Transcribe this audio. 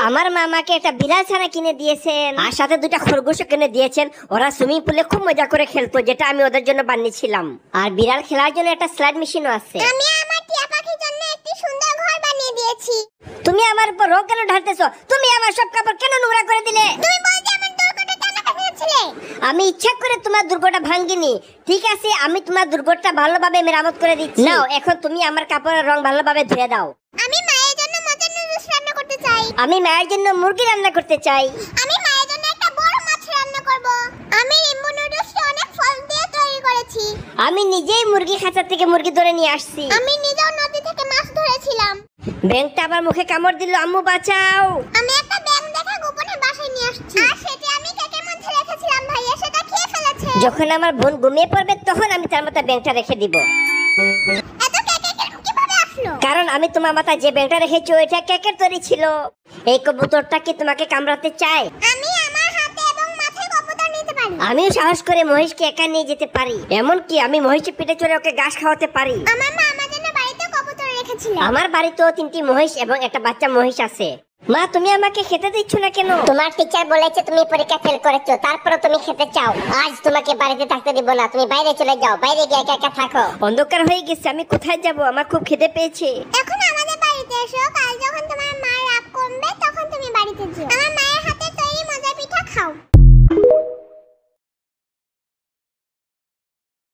আমার মা আমাকে একটা বিড়াল ছানা কিনে দিয়েছেন আর সাথে দুটা খরগোশও কিনে দিয়েছেন। ওরা সুইমিং পুলে খুব মজা করে খেলতো, যেটা আমি ওদের জন্য বানিয়েছিলাম। আর বিড়াল খেলার জন্য একটা স্লাইড মেশিনও আছে। আমি আমার টিয়া পাখির জন্য একটি সুন্দর ঘর বানিয়ে দিয়েছি। তুমি আমার উপর রোগ কেন ঢালতেছো? তুমি আমার সব কাপড় কেন নোংরা করে দিলে? তুমি বলতে আমার দুর্গটা কেন ভাঙিয়েছিলে? আমি ইচ্ছা করে তোমার দুর্গটা ভাঙিনি। ঠিক আছে, আমি তোমার দুর্গটা ভালোভাবে মেরামত করে দিচ্ছি। নাও, এখন তুমি আমার কাপড়ের রং ভালোভাবে ধুয়ে দাও। আমি মায়ের জন্য মজার নুডলস রান্না করতে চাই। আমি মায়ের জন্য মুরগি রান্না করতে চাই। আমি মায়ের জন্য একটা বড় মাছ রান্না করব। আমি রেমবো নুডলসটা অনেক ফল দিয়ে তৈরি করেছি। আমি নিজেই মুরগি খাঁচা থেকে মুরগি ধরে নিয়ে আসছি। আমি নিজেও নদী থেকে মাছ ধরেছিলাম। ব্যাঙটা আমার মুখে কামড় দিল, আম্মু বাঁচাও। আমি একটা ব্যাঙ দেখে গোপনে বাসায় নিয়ে আসছি। আর সেটা আমি কেকের মধ্যে রেখেছিলাম, ভাইয়া সেটা খেয়ে ফেলেছে। যখন আমার বোন ঘুমিয়ে পড়বে তখন আমি তার মাথায় ব্যাঙটা রেখে দিব। এত কেকে কিভাবে আসলো? কারণ আমি তোমার মাথায় যে ব্যাঙটা রেখেছি ওইটা কেকের তৈরি ছিল। এই কবুতরটা কি তোমাকে কামড়াতে চায়? আমি আমার হাতে এবং মাথায় কবুতর নিতে পারি। আমিও সাহস করে মহিষকে একা নিয়ে যেতে পারি। এমনকি আমি মহিষের পিঠে চড়ে ওকে ঘাস খাওয়াতে পারি। আমার মা আমার জন্য বাড়িতে কবুতর রেখেছিলেন। আমার বাড়িতেও 3টি মহিষ এবং একটা বাচ্চা মহিষ আছে। মা, তুমি আমাকে খেতে দিচ্ছ না কেন? তোমার টিচার বলেছে তুমি পরীক্ষা ফেল করেছো, তারপরে তুমি খেতে চাও। আজ তোমাকে বাড়িতে থাকতে দিব না, তুমি বাইরে চলে যাও, বাইরে গিয়ে একা একা থাকো। অন্ধকার হয়ে গেছে, আমি কোথায় যাব? আমার খুব খিদে পেয়েছে। এখন আমাদের বাড়িতে এসো, কাল যখন তোমার মা রাগ করবে তখন তুমি বাড়িতে যেও। আমার